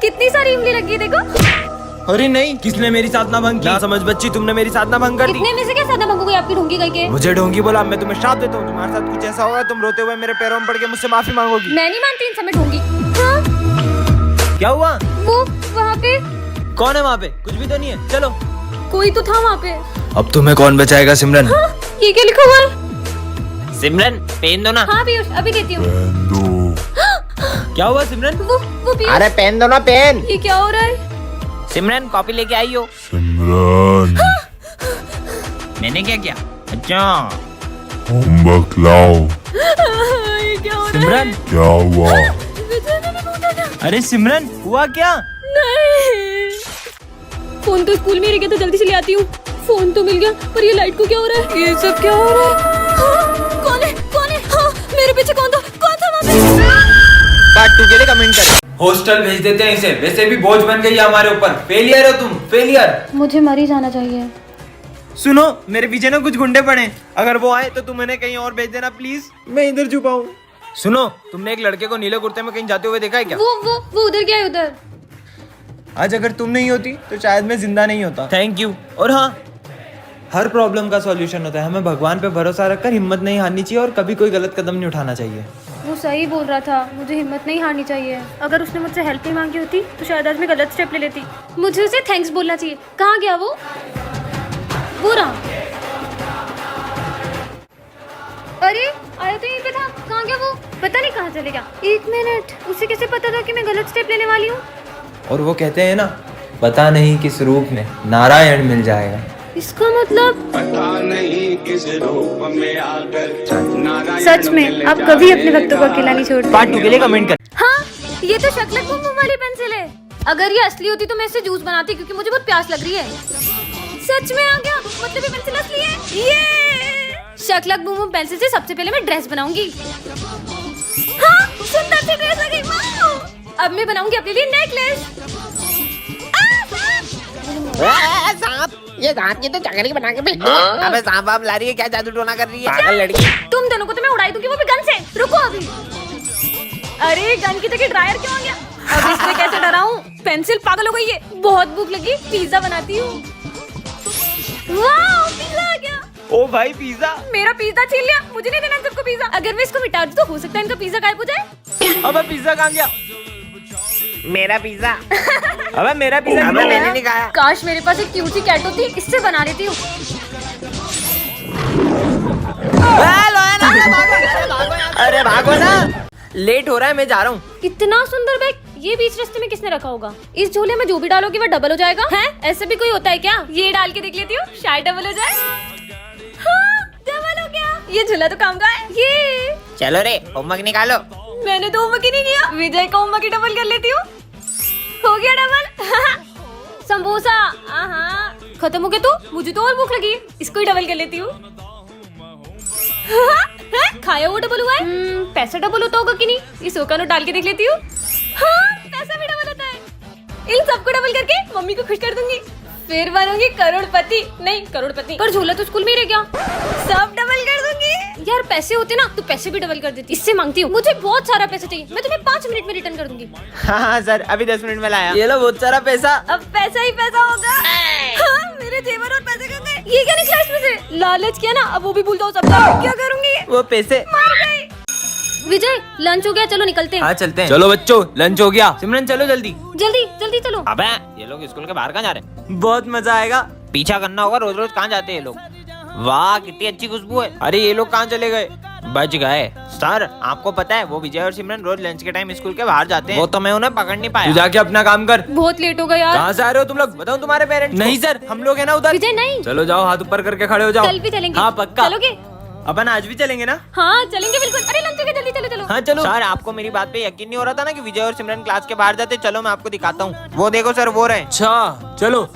कितनी सारी इमली लगी देखो। अरे नहीं, किसने मेरी साधना भंग की? ना समझ बच्ची, तुमने मेरी साधना भंग कर दी। इतने में से क्या साधना भंग हो गई आपकी ढोंगी करके? मुझे ढोंगी बोला, मैं तुम्हें श्राप देता हूँ। तुम्हारे साथ कुछ ऐसा होगा, तुम रोते हुए मेरे पैरों में पड़ के मुझसे माफी मांगोगी। मैं नहीं मानती इन समय ढोंगी। हाँ? क्या हुआ? वो वहाँ पे कौन है वहाँ पे? कुछ भी तो नहीं है। चलो। कोई तो था वहाँ पे। अब तुम्हें कौन बचाएगा सिमरन? हाँ? ये क्या लिखा हुआ है? सिमरन पेन दो ना। हाँ पीयूष, अभी देती हूँ। क्या हुआ सिमरन? वो पीयूष, अरे पेन दो ना, पेन। ये क्या हो रहा है? सिमरन कॉपी लेके आई हो। सिमरन मैंने क्या किया? अच्छा होमवर्क लाओ। ये क्या हो रहा है? सिमरन क्या हुआ? विजय मैंने पूछा था। अरे सिमरन हुआ क्या? नहीं, फोन तो स्कूल में ही रह गया था, जल्दी से ले आती हूँ। फोन तो मिल गया, पर ये लाइट को क्या हो रहा है? ये सब क्या हो रहा है? हाँ, कौन है? कौन है? हाँ, मेरे पीछे कौन था? कौन था वहाँ पे? पार्ट 2 के लिए कमेंट करें। हॉस्टल भेज देते हैं इसे, वैसे भी बोझ बन गई है हमारे ऊपर। फेलियर हो तुम, फेलियर। मुझे मर ही जाना चाहिए। सुनो, मेरे पीछे ना कुछ गुंडे पड़े, अगर वो आए तो तुम इन्हें कहीं और भेज देना प्लीज। मैं इधर छुपा हूँ। सुनो, तुमने एक लड़के को नीले कुर्ते में कहीं जाते हुए देखा है क्या? वो उधर क्या है? उधर। आज अगर तुम नहीं होती तो शायद मैं जिंदा नहीं होता। Thank you. और हाँ, हर प्रॉब्लम का सॉल्यूशन होता है। हमें भगवान पे भरोसा रखकर हिम्मत नहीं हारनी चाहिए और कभी कोई गलत कदम नहीं उठाना चाहिए। वो सही बोल रहा था, मुझे हिम्मत नहीं हारनी चाहिए। अगर उसने मुझसे हेल्प नहीं मांगी होती तो शायद आज मैं गलत स्टेप ले लेती। मुझे उसे थैंक्स बोलना चाहिए। कहाँ गया वो? वो रहा। अरे आया तो यहीं पे था, कहाँ गया वो? पता नहीं कहाँ चले गया। 1 मिनट, उसे कैसे पता था कि मैं गलत स्टेप लेने वाली हूँ? और वो कहते हैं ना, पता नहीं किस रूप में नारायण मिल जाएगा। इसका मतलब पता नहीं किस रूप में आकर सच में आप कभी अपने भक्तों को अकेला नहीं छोड़ते। पार्ट 2 के लिए कमेंट कर। हाँ, ये तो शक्लक बूम बूम वाली पेंसिल है। अगर ये असली होती तो मैं इससे जूस बनाती, क्योंकि मुझे बहुत प्यास लग रही है। सच में आ गया, मतलब ये पेंसिल असली है। ये शक्लक बूम बूम पेंसिल से सबसे पहले मैं ड्रेस बनाऊंगी। हाँ, सुंदर सी ड्रेस आ गई। वाओ! अब मैं बनाऊंगी अपने लिए नेकलेस। सांप, ये सांप की तो चकरी बना के भेज दो। अबे सांप आप ला रही है क्या? जादू टोना कर रही है पागल लड़की। तुम दोनों को तो मैं उड़ाई दूंगी, वो भी गन से। रुको अभी। अरे गन की जगह ड्रायर क्यों आ गया? अब इससे कैसे डराऊं? पेंसिल पागल हो गई है। बहुत भूख लगी, पिज्जा बनाती हूँ। वाह, पिज्जा आ गया। ओ भाई पिज्जा। मेरा पिज्जा छीन लिया, मुझे नहीं देना सबको पिज्जा। अगर मैं इसको मिटा दूं तो हो सकता है इनका पिज्जा गायब हो जाए। अबे पिज्जा कहाँ गया? मेरा पिज्जा। अबे मेरा पिज्जा अबे क्यों मैंने गया? नहीं खाया। काश मेरे पास एक क्यूट सी कैट होती, इससे बना लेती हूँ। अरे भागो ना, लेट हो रहा है, मैं जा रहा हूँ। इतना सुंदर बैग ये बीच रास्ते में किसने रखा होगा? इस झोले में जो भी डालोगे वो डबल हो जाएगा। हैं? ऐसे भी कोई होता है क्या? ये डाल के देख लेती हूँ, शायद डबल हो जाए। हाँ, डबल हो गया। ये झोला तो काम का है। ये चलो रे, होमवर्क निकालो। मैंने तो होमवर्क ही नहीं किया। विजय का होमवर्क ही डबल कर लेती हूँ। हो गया डबल। समोसा। हाँ, खत्म हो गया तू? मुझे तो और भूख लगी है, इसको ही डबल कर लेती हूँ। खाया वो डबल हुआ है। पैसा डबल होता होगा कि नहीं? इस का नोट डाल के देख लेती हूँ। हाँ, पैसा भी डबल होता है। इन सबको डबल करके मम्मी को खुश कर दूंगी, फिर बनूंगी करोड़पति। नहीं, करोड़पति। पर झोला तो स्कूल में ही रह गया। सब डबल कर दूंगी। यार पैसे होते ना तो पैसे भी डबल कर देती। इससे मांगती हूँ, मुझे बहुत सारा पैसा चाहिए, मैं तुम्हें 5 मिनट में रिटर्न कर दूंगी। हाँ सर, अभी 10 मिनट में लाया। ये लो बहुत सारा पैसा। अब पैसा ही पैसा होगा। हाँ, मेरे जेवर और पैसे कहाँ गए? ये क्या निकला इसमें से? लालच किया ना, अब वो भी भूल जाओ सबका। क्या करूंगी? वो पैसे मार गई। विजय, लंच हो गया, चलो निकलते हैं। हाँ चलते हैं। चलो बच्चों, लंच हो गया। सिमरन चलो जल्दी। जल्दी जल्दी चलो। अबे ये लोग स्कूल के बाहर कहाँ जा रहे हैं? बहुत मजा आएगा। पीछा करना होगा, रोज रोज कहाँ जाते हैं ये लोग? वाह कितनी अच्छी खुशबू है। अरे ये लोग कहाँ चले गए? बच गए। सर आपको पता है वो विजय और सिमरन रोज लंच के टाइम स्कूल के बाहर जाते हैं। वो तो मैं उन्हें पकड़ नहीं तू पाया। जाके अपना काम कर। बहुत लेट हो गया यार। कहाँ से आ रहे हो तुम लोग? बताओ तुम्हारे पेरेंट्स। नहीं सर, हम लोग है ना उधर। विजय नहीं, चलो जाओ, हाथ ऊपर करके खड़े हो जाओ। कल भी चलेंगे। हाँ पक्का। चलोगे? अपन आज भी चलेंगे ना? हाँ चलेंगे बिल्कुल। अरे लंच हो गया, जल्दी चलो चलो। हाँ चलो। सर आपको मेरी बात पे यकीन नहीं हो रहा था ना कि विजय और सिमरन क्लास के बाहर जाते? चलो मैं आपको दिखाता हूँ। वो देखो सर, वो रहे। अच्छा चलो,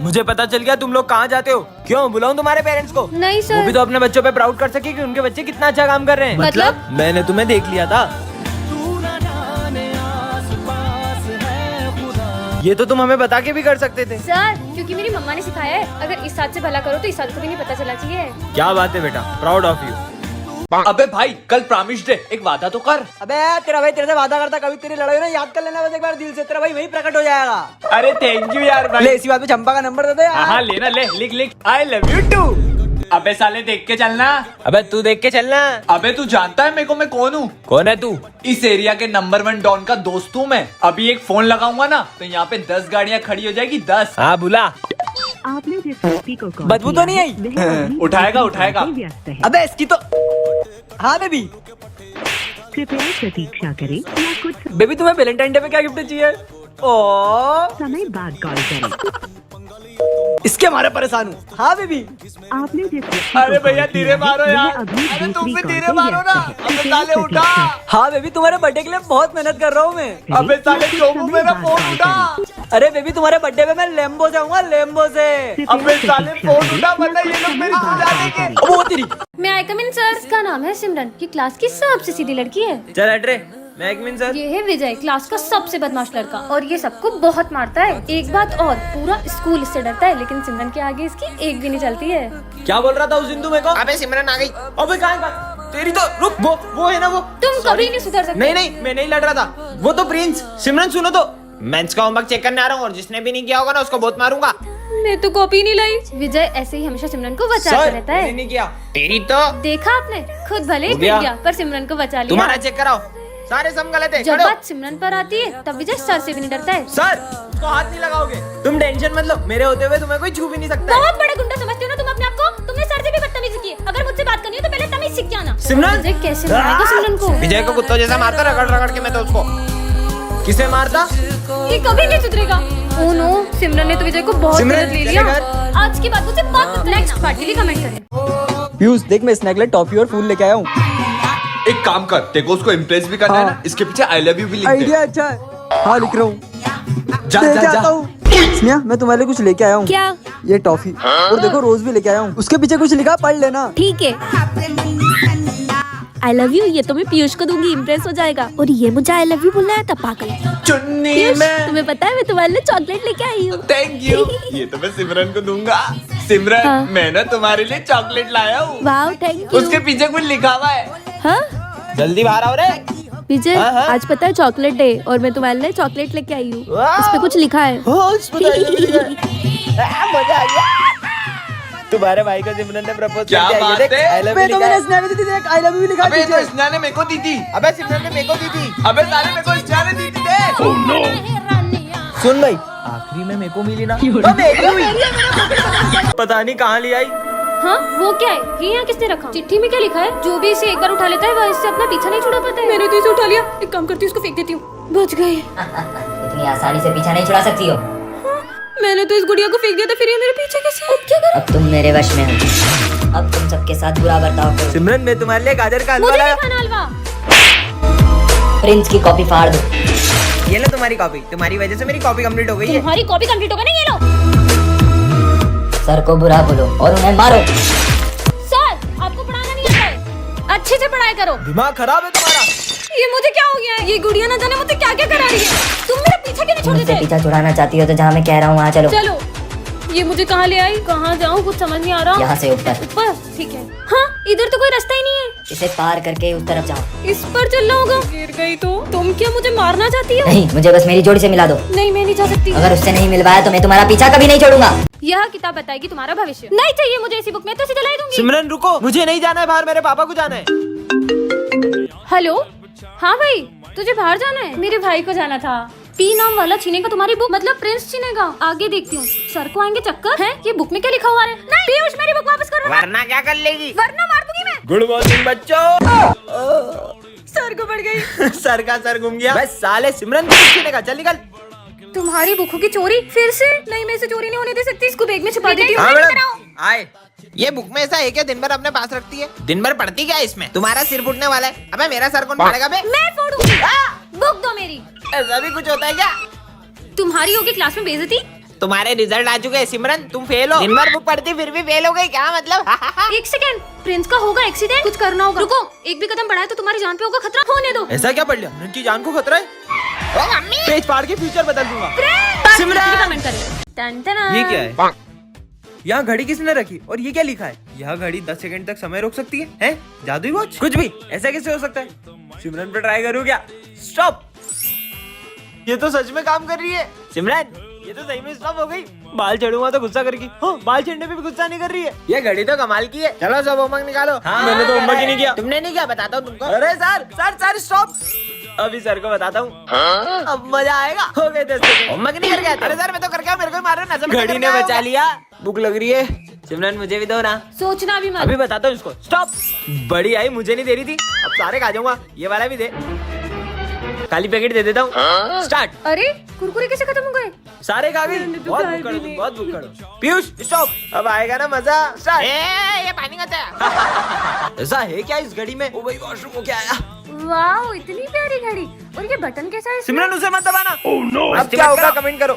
मुझे पता चल गया तुम लोग कहाँ जाते हो। क्यों बुलाऊं तुम्हारे पेरेंट्स को? नहीं वो भी सर। तो अपने बच्चों पे प्राउड कर सके कि उनके बच्चे कितना अच्छा काम कर रहे हैं। मतलब? मैंने तुम्हें देख लिया था। ये तो तुम हमें बता के भी कर सकते थे। सर, क्योंकि मेरी मम्मा ने सिखाया है, अगर इस हाथ से भला करो तो इस हाथ को भी नहीं पता चला चाहिए। क्या बात है बेटा, प्राउड ऑफ यू। अबे भाई कल प्रॉमिस डे, एक वादा तो कर। अबे तेरा भाई तेरे से वादा करता, कभी तेरी लड़ाई ना याद कर लेना बस एक बार दिल से, तेरा भाई वही प्रकट हो जाएगा। अरे थैंक यू यार भाई। ले इसी बात पे चंपा का नंबर दे दे यार। हाँ लेना, ले लिख लिख, आई लव यू टू। अबे साले देख के चलना। अबे तू देख के चलना। अबे तू जानता है मेरे को मैं कौन हूँ? कौन है तू? इस एरिया के नंबर 1 डॉन का दोस्त हूँ मैं। अभी एक फोन लगाऊंगा ना तो यहाँ पे 10 गाड़ियाँ खड़ी हो जाएगी, 10। हाँ बुला। आपने जिस व्यक्ति को कॉल बदबू तो नहीं आई? किया है, वह अभी उठाएगा, दूसरे उठाएगा। काम में व्यस्त है। अबे इसकी तो हाँ बेबी। कृपया प्रतीक्षा करें या कुछ बेबी तुम्हें वैलेंटाइन डे पे क्या गिफ्ट चाहिए? ओ समय बाद कॉल करें। इसके मारे परेशान हूँ। हाँ बेबी। आपने जिस व्यक्ति को अरे भैया कॉल किया धीरे है, मारो वह यार। अभी अरे तुम दूसरी भी कॉल धीरे पे मारो ना। व्यस्त है। अबे कृपया साले उठा। प्रतीक्षा हाँ बेबी तुम्हारे बर्थडे के लिए बहुत मेहनत कर रहा हूँ मैं। करें अबे साले या कुछ चोमू समय मेरा बाद फोन कॉल उठा। करें। अरे बेबी तुम्हारे बर्थडे पे मैं लेम्बो से आऊंगा, लेम्बो से। कृपया अबे साले प्रतीक्षा फोन करें उठा या वरना कुछ ये लोग समय मेरे बाद सुधा कॉल देंगे। करें। अब वो तेरी मैं आई कम इन सर। इसका नाम है सिमरन। ये क्लास की सबसे सीधी लड़की है। चल हट रे। मैं एक मिनट सर। ये है विजय, क्लास का सबसे बदमाश लड़का, और ये सबको बहुत मारता है। एक बात और, पूरा स्कूल इससे डरता है, लेकिन सिमरन के आगे इसकी एक भी नहीं चलती है। क्या बोल रहा था उस दिन तू मेरे को? अबे सिमरन आ गई। अबे कहाँ तेरी तो रुक। वो है ना वो। तुम कभी नहीं सुधर सकते। नहीं मैं नहीं लड़ रहा था। वो तो प्रिंस। सिमरन सुनो तो, मैं इसका होमवर्क चेक करने आ रहा हूँ और जिसने भी नहीं किया होगा ना उसको बहुत मारूंगा। मैं तो कॉपी नहीं लाई। विजय ऐसे ही हमेशा सिमरन को बचाता रहता मैंने है। नहीं किया। तेरी तो देखा आपने, खुद भले ही हो गया। पिट गया पर सिमरन को बचा लिया। तुम्हारा चेक कराओ। सारे सम गलत है। जब खड़े हो। बात सिमरन पर आती है तब विजय सर से भी नहीं डरता है। सर उसको हाथ नहीं लगाओगे। तुम टेंशन मत लो, मेरे होते हुए तुम्हें कोई छू भी नहीं सकता है। बहुत बड़ा गुंडा समझते हो ना तुम अपने आप को। तुमने सर से भी बदतमीजी की है। अगर मुझसे बात करनी है तो पहले तमीज सीख के आना। सिमरन! विजय कैसे मारेगा सिमरन को? विजय को कुत्तों जैसा मारता रगड़ रगड़ के मैं तो उसको। किसे मारता? ये कभी नहीं सुधरेगा। ओह नो, सिमरन ने तो विजय को बहुत सिमरन, गलत ले चले लिया। घर। आज की बात मुझसे बात नेक्स्ट पार्ट के लिए कमेंट करें। पीयूष देख मैं स्नैक लेट टॉफी और फूल लेके आया हूँ। एक काम कर, तेरे को उसको इम्प्रेस भी करना है ना, इसके पीछे आई लव यू भी लिख दे। आइडिया अच्छा है। हाँ लिख रहा हूँ। जा लेके जा आता जा। हूँ। स्नेहा मैं तुम्हारे लिए कुछ लेके आया हूँ। क्या? ये टॉफी और देखो रोज भी लेके आया हूँ। उसके पीछे कुछ लिखा, पढ़ लेना। ठीक है। आई लव यू ये तो मैं पीयूष को दूंगी, इम्प्रेस हो जाएगा। और ये मुझे आई लव यू बोलना है तब पागल। चुन्नी पीयूष में। तुम्हें पता है मैं तुम्हारे लिए चॉकलेट लेके आई हूँ। Thank you. ये तो मैं सिमरन को दूंगा। सिमरन हाँ। मैं ना तुम्हारे लिए चॉकलेट लाया हूँ। वाह थैंक यू। उसके पीछे कुछ लिखा हुआ है। हाँ जल्दी बाहर आओ रे। विजय हाँ, हाँ। आज पता है चॉकलेट डे और मैं तुम्हारे लिए चॉकलेट लेके आई हूँ। वाह। इस पे कुछ लिखा है। मजा आ गया। तुम्हारे भाई को सिमरन ने प्रपोज क्या कर दिया। ये बात देख, है? I love you मैं तो लिखा मैंने है। स्नैप में दी थी, देख आई लव यू लिखा अबे तो पीछे। स्नेहा ने मेरे को दी थी। अबे सिमरन ने मेरे को दी थी। अबे साले मेरे को स्नेहा ने दी थी दे। सुन भाई, आखिरी में मेरे को मिली ना तो मेरी हुई। पता नहीं कहाँ ले आई। हाँ वो क्या है? ये यहाँ किसने रखा? चिट्ठी में क्या लिखा है? जो भी इसे एक बार उठा लेता है वह इससे अपना पीछा नहीं छुड़ा पाता है। मैंने तो इसे उठा लिया। एक काम करती हूँ, इसको फेंक देती हूँ। बच गए। इतनी आसानी से पीछा नहीं छुड़ा सकती हो। मैंने तो इस गुड़िया को फेंक दिया था, फिर ये मेरे पीछे कैसे? अब क्या करूं? अब तुम मेरे वश में हो। अब तुम सबके साथ बुरा बर्ताव करो। सिमरन मैं तुम्हारे लिए गाजर का हलवा मुझे लाया। नहीं खाना हलवा। प्रिंस की कॉपी फाड़ दो। ये लो तुम्हारी कॉपी। तुम्हारी वजह से मेरी कॉपी कंप्लीट हो गई है। तुम्हारी कॉपी कंप्लीट होगा नहीं? ये लो। सर को बुरा बोलो और उन्हें मारो। सर आपको पढ़ाना नहीं आता है, अच्छे से पढ़ाई करो। दिमाग खराब है तुम्हारा। ये मुझे क्या हो गया है? ये गुड़िया ना जाने मुझे क्या क्या करा रही है। तुम मेरा पीछा क्यों नहीं छोड़ मुझसे देते? पीछा छुड़ाना चाहती हो तो जहाँ मैं कह रहा हूँ वहाँ चलो। चलो। ये मुझे कहाँ ले आई? कहाँ जाऊँ कुछ समझ नहीं आ रहा। यहाँ से ऊपर। ऊपर? ठीक है। हाँ इधर तो कोई रास्ता ही नहीं है। इसे पार करके उस तरफ जाओ। इस पर चलना होगा। गिर गई तो तुम क्या मुझे मारना चाहती हो? नहीं, मुझे बस मेरी जोड़ी से मिला दो। नहीं मैं नहीं जा सकती। अगर उससे नहीं मिलवाया तो मैं तुम्हारा पीछा कभी नहीं छोड़ूंगा। यह किताब बताएगी तुम्हारा भविष्य। नहीं चाहिए मुझे इसी बुक में, तो इसे जला दूंगी। सिमरन रुको, मुझे नहीं जाना है बाहर, मेरे पापा को जाना है। हेलो। हाँ भाई तुझे बाहर जाना है? मेरे भाई को जाना था। पी नाम वाला छीनेगा तुम्हारी बुक, मतलब प्रिंस छीनेगा। आगे देखती हूँ। सर को आएंगे चक्कर है? ये बुक में क्या लिखा हुआ है? नहीं पीयूष मेरी बुक वापस करो। वरना क्या कर लेगी? वरना मार दूंगी मैं। गुड मॉर्निंग बच्चों। सर को पड़ गई। सर का सर घूम गया। बस साले सिमरन को छीने का। चल निकल। तुम्हारी बुकों की चोरी फिर से? नहीं मैं इसे चोरी नहीं होने दे सकती। इसको बैग में छुपा देती हूँ। हाँ मैडम आए। ये बुक में ऐसा है क्या दिन भर अपने पास रखती है? दिन भर पढ़ती क्या है इसमें? तुम्हारा सिर फूटने वाला है। अबे मेरा सर कौन फाड़ेगा बे? मैं फोड़ूंगी। बुक दो मेरी। ऐसा भी कुछ होता है क्या? तुम्हारी होगी क्लास में बेइज्जती। तुम्हारे रिजल्ट आ चुके हैं सिमरन, तुम फेल हो। दिन भर बुक पढ़ती फिर भी फेल हो गई, क्या मतलब? एक सेकंड, प्रिंस का होगा एक्सीडेंट, कुछ करना होगा। रुको, एक भी कदम बढ़ाए तो तुम्हारी जान पे होगा खतरा। होने दो। ऐसा क्या पढ़ लिया? उनकी जान को खतरा है। ओ मम्मी, पेज फाड़ के फ्यूचर बदल दूंगा। सिमरन कमेंट करें। टन टन। ये क्या है? यहाँ घड़ी किसने रखी और ये क्या लिखा है? यह घड़ी 10 सेकंड तक समय रोक सकती है? हैं? जादुई वॉच? कुछ भी, ऐसा कैसे हो सकता है? सिमरन पे ट्राई करूँ क्या? स्टॉप! ये तो सच में काम कर रही है। सिमरन, ये तो सही में स्टॉप हो गई। बाल छेड़ूंगा तो गुस्सा करेगी। हाँ, बाल छेड़ने पे भी गुस्सा नहीं कर रही है। ये घड़ी तो कमाल की है। चलो सब होमवर्क निकालो। हाँ, मैंने तो होमवर्क ही नहीं किया। तुमने नहीं किया, बताता हूँ तुमको। अरे सर स्टॉप! अभी सर को बताता हूँ। अब मजा आएगा। हो गए 10 सेकंड। होमवर्क नहीं करके आते? अरे सर मैं तो करके आया, मेरे को मारो ना। घड़ी ने बचा लिया। भूख लग रही है। सिमरन मुझे भी दो ना। सोचना भी मत। अभी बताता हूँ इसको। स्टॉप! बड़ी आई, मुझे नहीं दे रही थी, अब सारे खा जाऊंगा। ये वाला भी दे। खाली पैकेट दे देता हूँ। स्टार्ट। अरे कुरकुरे कैसे खत्म हो गए? सारे खा गए। बहुत भूखड़ हो तुम, बहुत भूखड़ हो। पीयूष स्टॉप! अब आएगा ना मजा। स्टार्ट। ये पानी का है। ऐसा है क्या इस घड़ी में? ओ भाई, वॉशरूम हो क्या आया? वाओ, इतनी प्यारी घड़ी। और ये बटन कैसा है इसमें? सिमरन उसे मत दबाना। Oh no! अब क्या होगा कमेंट करो।